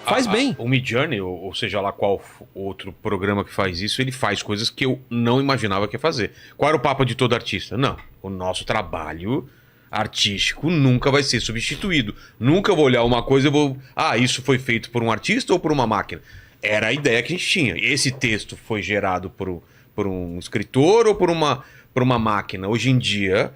faz bem. O Midjourney, ou seja lá qual outro programa que faz isso, ele faz coisas que eu não imaginava que ia fazer. Qual era o papo de todo artista? Não, o nosso trabalho artístico nunca vai ser substituído. Nunca vou olhar uma coisa e vou... isso foi feito por um artista ou por uma máquina? Era a ideia que a gente tinha. Esse texto foi gerado por um escritor ou por uma máquina? Hoje em dia...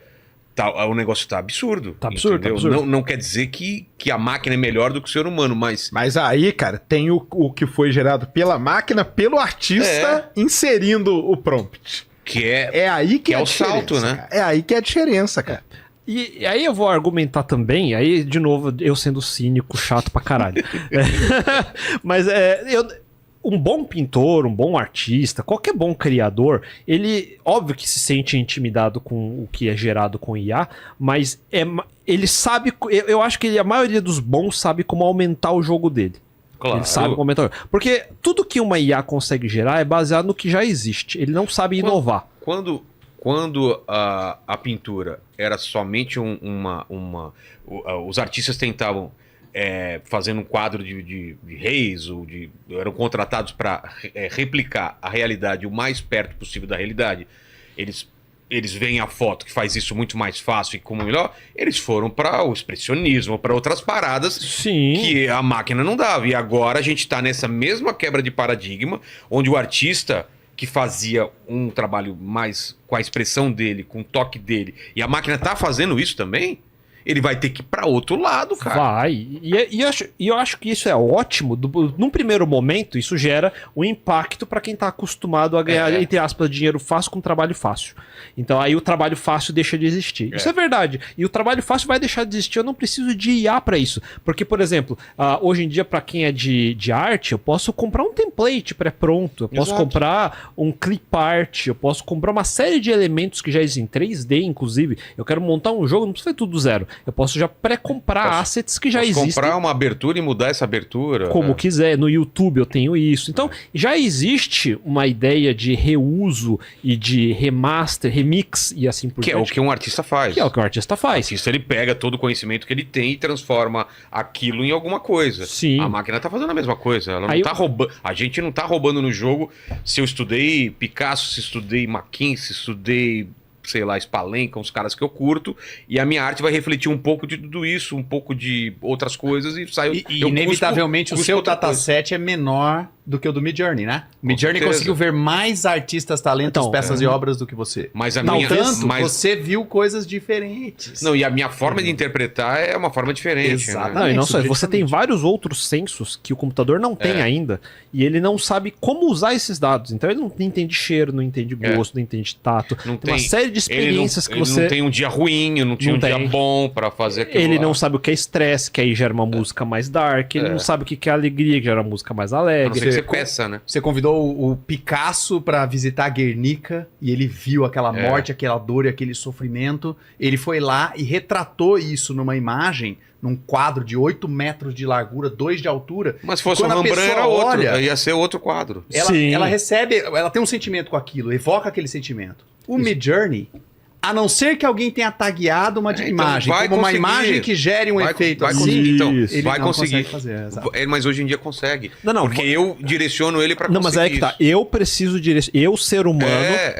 o negócio tá absurdo. Tá absurdo, tá absurdo. Não quer dizer que a máquina é melhor do que o ser humano, mas... Mas aí, cara, tem o que foi gerado pela máquina, pelo artista, inserindo o prompt. Que é aí que é a o diferença, salto, né? cara. É aí que é a diferença, cara. E aí eu vou argumentar também, aí de novo, eu sendo cínico, chato pra caralho. Mas um bom pintor, um bom artista, qualquer bom criador, ele, óbvio que se sente intimidado com o que é gerado com IA, mas ele sabe, eu acho que a maioria dos bons sabe como aumentar o jogo dele. Claro. Ele sabe como aumentar o jogo. Porque tudo que uma IA consegue gerar é baseado no que já existe. Ele não sabe inovar. Quando a pintura era somente os artistas tentavam fazendo um quadro de reis, eram contratados para replicar a realidade o mais perto possível da realidade. Eles veem a foto que faz isso muito mais fácil e como melhor, eles foram para o expressionismo, para outras paradas. Sim. Que a máquina não dava. E agora a gente está nessa mesma quebra de paradigma, onde o artista que fazia um trabalho mais com a expressão dele, com o toque dele, e a máquina tá fazendo isso também, ele vai ter que ir para outro lado, cara. Vai. E eu acho que isso é ótimo. Num primeiro momento, isso gera um impacto para quem tá acostumado a ganhar, entre aspas, dinheiro fácil com trabalho fácil. Então aí o trabalho fácil deixa de existir. Isso é verdade. E o trabalho fácil vai deixar de existir. Eu não preciso de IA para isso. Porque, por exemplo, hoje em dia, para quem é de arte, eu posso comprar um template pré-pronto. Eu posso comprar um clip art. Eu posso comprar uma série de elementos que já existem, 3D, inclusive. Eu quero montar um jogo, não precisa fazer tudo do zero. Eu posso já pré-comprar assets que já existem. Comprar uma abertura e mudar essa abertura. Como quiser. No YouTube eu tenho isso. Então, já existe uma ideia de reuso e de remaster, remix e assim por diante. Que é o que um artista faz. Que é o que o artista faz. O artista, ele pega todo o conhecimento que ele tem e transforma aquilo em alguma coisa. Sim. A máquina tá fazendo a mesma coisa. Ela não tá roubando. A gente não tá roubando no jogo. Se eu estudei Picasso, se estudei Mackenzie, se estudei... sei lá, Spalenka, uns caras que eu curto, e a minha arte vai refletir um pouco de tudo isso, um pouco de outras coisas, e sai... E inevitavelmente o seu dataset é menor do que o do Midjourney, né? O Midjourney conseguiu ver mais artistas, talentos, peças e obras do que você. Mas você viu coisas diferentes. Não, e a minha forma de interpretar é uma forma diferente. Exato. Né? Não, e não só, você tem vários outros sensos que o computador não tem ainda, e ele não sabe como usar esses dados. Então ele não entende cheiro, não entende gosto, não entende tato. Não tem uma série de experiências que você... Ele não tem um dia ruim, não tinha um dia bom pra fazer aquilo. Ele não sabe o que é estresse, que aí gera uma música mais dark. Ele não sabe o que é alegria, que gera uma música mais alegre. Você peça, né? Você convidou o Picasso pra visitar Guernica e ele viu aquela morte, aquela dor e aquele sofrimento. Ele foi lá e retratou isso numa imagem, num quadro de 8 metros de largura, 2 de altura. Mas se fosse um Rembrandt era outro, ia ser outro quadro. Ela recebe, ela tem um sentimento com aquilo, evoca aquele sentimento. O Midjourney, a não ser que alguém tenha tagueado uma imagem, como uma imagem que gere um efeito assim, então, ele vai não conseguir fazer. Mas hoje em dia consegue. Não, porque eu direciono ele pra conseguir. Não, mas é que tá. Eu preciso direcionar. Eu, ser humano,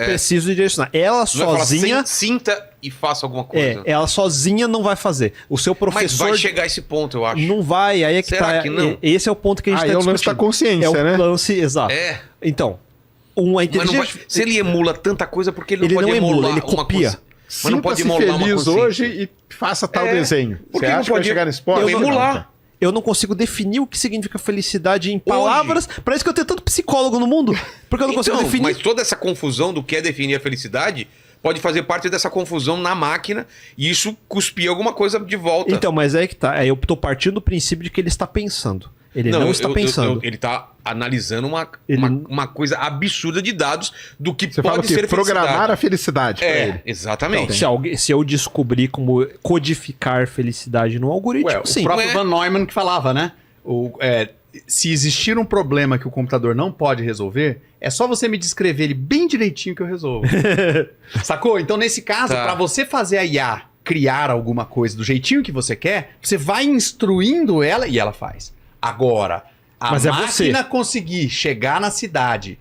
preciso direcionar. Ela sozinha... Sinta e faça alguma coisa. Ela sozinha não vai fazer. O seu professor... Mas vai chegar a esse ponto, eu acho. Não vai, aí é que Será que não? Esse é o ponto que a gente tá discutindo. É o lance da consciência, né? É o lance, exato. Então, uma inteligência... Se ele emula tanta coisa, porque ele não pode emular ele copia. Mas não pode emular feliz hoje e faça tal desenho. Porque Você não acha que vai pode chegar nesse ponto? emular. Eu não consigo definir o que significa felicidade em palavras. Parece que eu tenho tanto psicólogo no mundo. Porque eu não consigo definir. Mas toda essa confusão do que é definir a felicidade pode fazer parte dessa confusão na máquina e isso cuspir alguma coisa de volta. Então, mas é que tá. Eu tô partindo do princípio de que ele está pensando. Ele não está pensando. Ele está analisando uma coisa absurda de dados do que Você pode fala ser programar a felicidade pra ele. Exatamente. Então, se eu descobrir como codificar felicidade no algoritmo, sim. O próprio Van Neumann que falava, né? Se existir um problema que o computador não pode resolver, é só você me descrever ele bem direitinho que eu resolvo. Sacou? Então, nesse caso, para você fazer a IA criar alguma coisa do jeitinho que você quer, você vai instruindo ela e ela faz. Agora, A Mas é máquina você. conseguir chegar na cidade,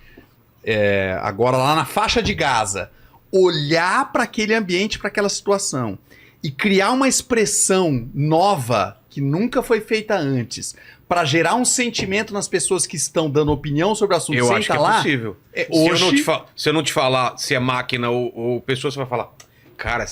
agora lá na faixa de Gaza, olhar para aquele ambiente, para aquela situação e criar uma expressão nova que nunca foi feita antes, para gerar um sentimento nas pessoas que estão dando opinião sobre o assunto Eu sem acho que tá é lá. possível. Hoje, Se eu não te falar se é máquina ou pessoa, você vai falar, cara,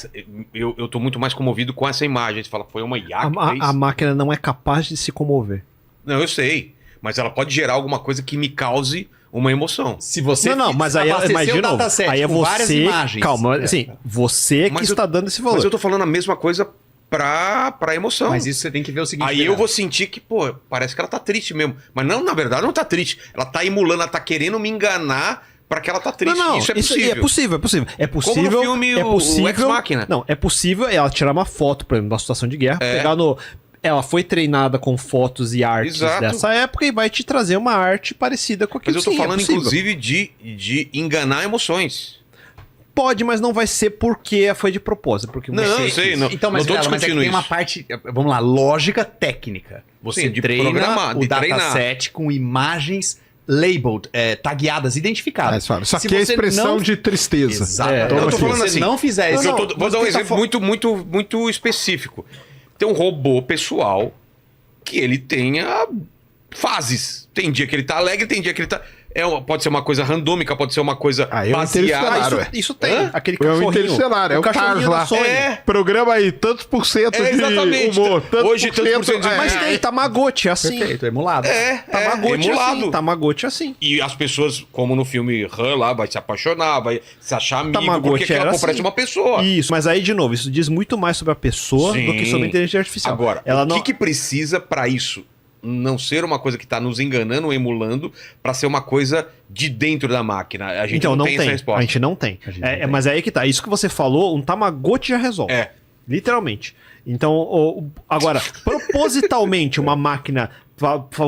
eu tô muito mais comovido com essa imagem. Você fala, foi uma IA que fez? A máquina não é capaz de se comover. Não, eu sei. Mas ela pode gerar alguma coisa que me cause uma emoção. se você Não, mas aí abastecer imagina, o dataset aí é com várias você, imagens, calma, assim, você que Mas eu- está dando esse valor. Mas eu tô falando a mesma coisa pra emoção. Mas isso você tem que ver o seguinte. Aí eu Fernando. vou sentir que, pô, parece que ela tá triste mesmo. Mas não, na verdade, não tá triste. Ela tá emulando, ela tá querendo me enganar pra que ela tá triste. Não, Isso é possível. é possível, é possível. É possível. Como no filme é o possível, Ex Machina. Não, é possível ela tirar uma foto, por exemplo, da situação de guerra, pegar no. Ela foi treinada com fotos e artes Exato. dessa época e vai te trazer uma arte parecida com Mas aquilo. eu tô Sim, falando, é possível. inclusive, de enganar emoções. Pode, mas não vai ser porque foi de propósito. Porque Não, você eu sei, não. Então, mas, não tô Vilela, mas é que discutindo tem uma isso. parte, vamos lá, lógica técnica. Você Sim, de treina programar, o de treinar. dataset com imagens labeled, tagueadas, identificadas. Isso Se aqui é você expressão não- de tristeza. Exato. É, Então, eu tô se falando você assim, não fizer isso, Vou dar um exemplo muito específico. Tem um robô pessoal que ele tenha fases. Tem dia que ele tá alegre, tem dia que ele tá... pode ser uma coisa randômica, pode ser uma coisa Ah, eu baseada... Interestelar, isso, ué. isso tem. Hã? Aquele É o cachorrinho. Interestelar, é o Cars cachorrinho lá. da Sony. É. Programa aí, tantos por cento É, exatamente. de humor. Tantos Hoje, tantos por cento de- Mas é. tem Tamagotchi, é assim. perfeito, emulado. Tamagotchi é emulado. assim. Tamagotchi é assim. E as pessoas, como no filme Han lá, vai se apaixonar, vai se achar amigo, Tamagotchi porque aquilo era parece assim. uma pessoa. Isso, mas aí, de novo, isso diz muito mais sobre a pessoa Sim. do que sobre a inteligência artificial. Agora, ela o não... que precisa pra isso não ser uma coisa que tá nos enganando ou emulando, pra ser uma coisa de dentro da máquina? A gente Então, não tem essa A resposta. gente não tem. A gente não tem. Mas é aí que tá. Isso que você falou, um Tamagotchi já resolve. É. Literalmente. Então, agora, propositalmente, uma máquina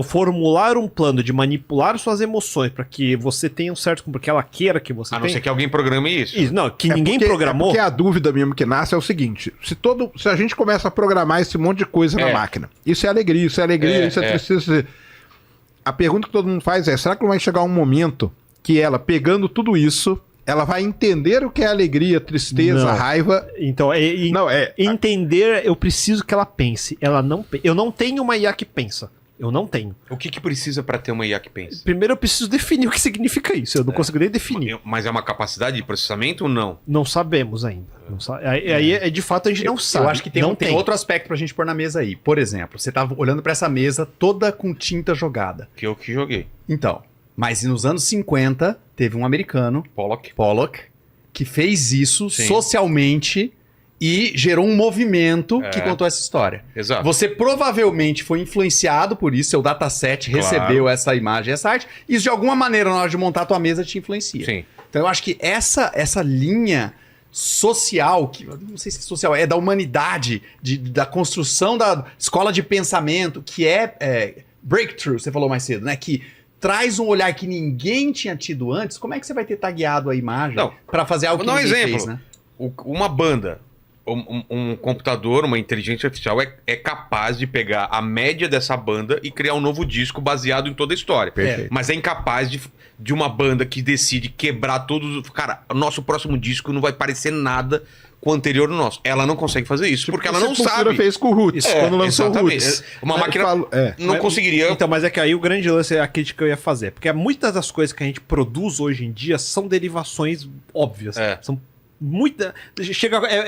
formular um plano de manipular suas emoções para que você tenha um certo... porque ela queira que você A não tenha... ser que alguém programe isso. Isso, não, que ninguém porque, programou... porque a dúvida mesmo que nasce é o seguinte: se a gente começa a programar esse monte de coisa na máquina, isso é alegria, isso é alegria, isso é tristeza. A pergunta que todo mundo faz é: será que não vai chegar um momento que ela, pegando tudo isso, ela vai entender o que é alegria, tristeza, Não. raiva? Então, Não, entender, eu preciso que ela pense. Ela não... Eu não tenho uma IA que pensa. Eu não tenho. O que precisa pra ter uma IA que pense? Primeiro eu preciso definir o que significa isso. Eu não consigo nem definir. Mas é uma capacidade de processamento ou não? Não sabemos ainda. Não aí, de fato, a gente não sabe. Eu acho que tem, não tem outro aspecto pra gente pôr na mesa aí. Por exemplo, você tava olhando pra essa mesa toda com tinta jogada. Que eu que joguei. Então, mas nos anos 50, teve um americano, Pollock, que fez isso Sim. socialmente e gerou um movimento que contou essa história. Exato. Você provavelmente foi influenciado por isso, seu dataset Claro. recebeu essa imagem, essa arte, e isso de alguma maneira, na hora de montar a tua mesa, te influencia. Sim. Então eu acho que essa linha social, que eu não sei se é social, é da humanidade, da construção da escola de pensamento, que é breakthrough, você falou mais cedo, né? Que traz um olhar que ninguém tinha tido antes. Como é que você vai ter tagueado a imagem Não. para fazer algo Vou que dar um ninguém exemplo. fez, né? Uma banda, um computador, uma inteligência artificial é capaz de pegar a média dessa banda e criar um novo disco baseado em toda a história. Perfeito. Mas é incapaz de uma banda que decide quebrar todos os... Cara, o nosso próximo disco não vai parecer nada com o anterior do nosso. Ela não consegue fazer isso, porque ela não A Sepultura sabe. fez com o Roots, quando lançou o exatamente. Roots. Uma Aí máquina falo- não conseguiria... Então, mas é que aí o grande lance é a crítica que eu ia fazer. Porque muitas das coisas que a gente produz hoje em dia são derivações óbvias. É. São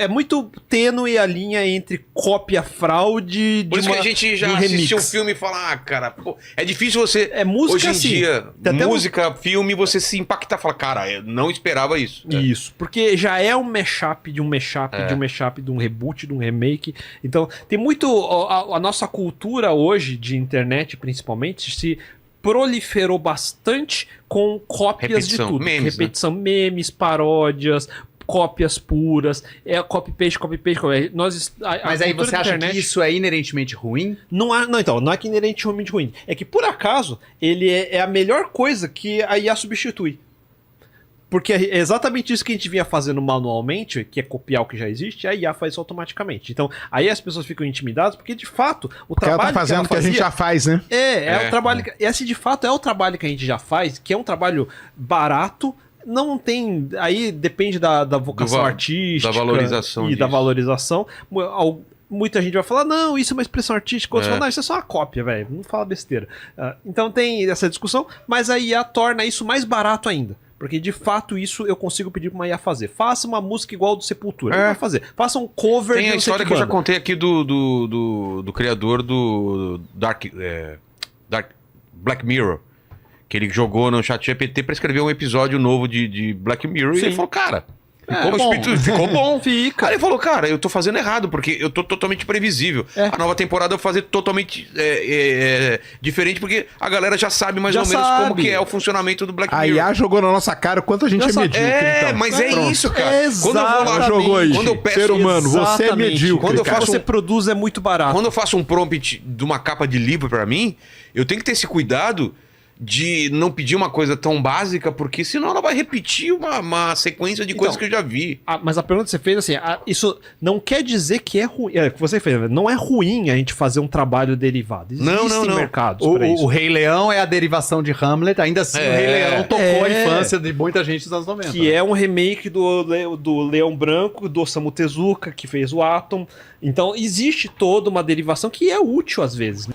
é muito tênue a linha entre cópia, fraude, Por isso que a gente já assistiu um filme e fala, cara, pô, é difícil você... É música, hoje em sim. dia, Tem até música, filme, você se impactar. Fala, cara, eu não esperava isso. Isso, porque já é um mashup de um mashup, É. de um mashup, de um reboot, de um remake. Então, tem muito... A nossa cultura hoje, de internet principalmente, se proliferou bastante com cópias Repetição, de tudo. memes, Repetição, memes, paródias, cópias puras, copy-paste. Mas aí você acha que isso é inerentemente ruim? Não é que inerentemente ruim. É que, por acaso, ele é a melhor coisa que a IA substitui. Porque é exatamente isso que a gente vinha fazendo manualmente, que é copiar o que já existe, a IA faz isso automaticamente. Então, aí as pessoas ficam intimidadas, porque de fato, o Porque ela trabalho tá fazendo o que a gente já faz, né? o trabalho. Esse de fato é o trabalho que a gente já faz, que é um trabalho barato. Não tem. Aí depende da vocação artística. Da valorização e disso. da valorização. Muita gente vai falar, não, isso é uma expressão artística. Outros falam, não, isso é só uma cópia, velho. Não fala besteira. Então tem essa discussão, mas a IA torna isso mais barato ainda. Porque de fato isso eu consigo pedir pra uma IA fazer. Faça uma música igual do Sepultura. Não vai fazer. Faça um cover Tem a não sei história que eu já contei aqui do criador do Black Mirror. Que ele jogou no ChatGPT pra escrever um episódio novo de Black Mirror. Sim. E ele falou, cara, bom. ficou bom. Fica. Aí ele falou, cara, eu tô fazendo errado, porque eu tô totalmente previsível. A nova temporada eu vou fazer totalmente diferente, porque a galera já sabe mais Já ou menos sabe. como que é o funcionamento do Black A Mirror. IA jogou na nossa cara o quanto a gente Já é sabe. medíocre, então. Mas é Pronto. isso, cara. Quando eu vou lá, Ela jogou aí. quando eu peço Ser humano, você é Exatamente. medíocre. Quando eu cara. faço Você produz é muito barato. Quando eu faço um prompt de uma capa de livro pra mim, eu tenho que ter esse cuidado de não pedir uma coisa tão básica, porque senão ela vai repetir uma sequência de coisas que eu já vi. Mas a pergunta que você fez, assim, isso não quer dizer que é ruim. É, que você fez, não é ruim a gente fazer um trabalho derivado. Existem mercados pra isso. O Rei Leão é a derivação de Hamlet, ainda assim o Rei Leão tocou a infância de muita gente dos anos 90. Que é um remake do Leão Branco, do Osamu Tezuka, que fez o Atom. Então existe toda uma derivação que é útil às vezes. Né?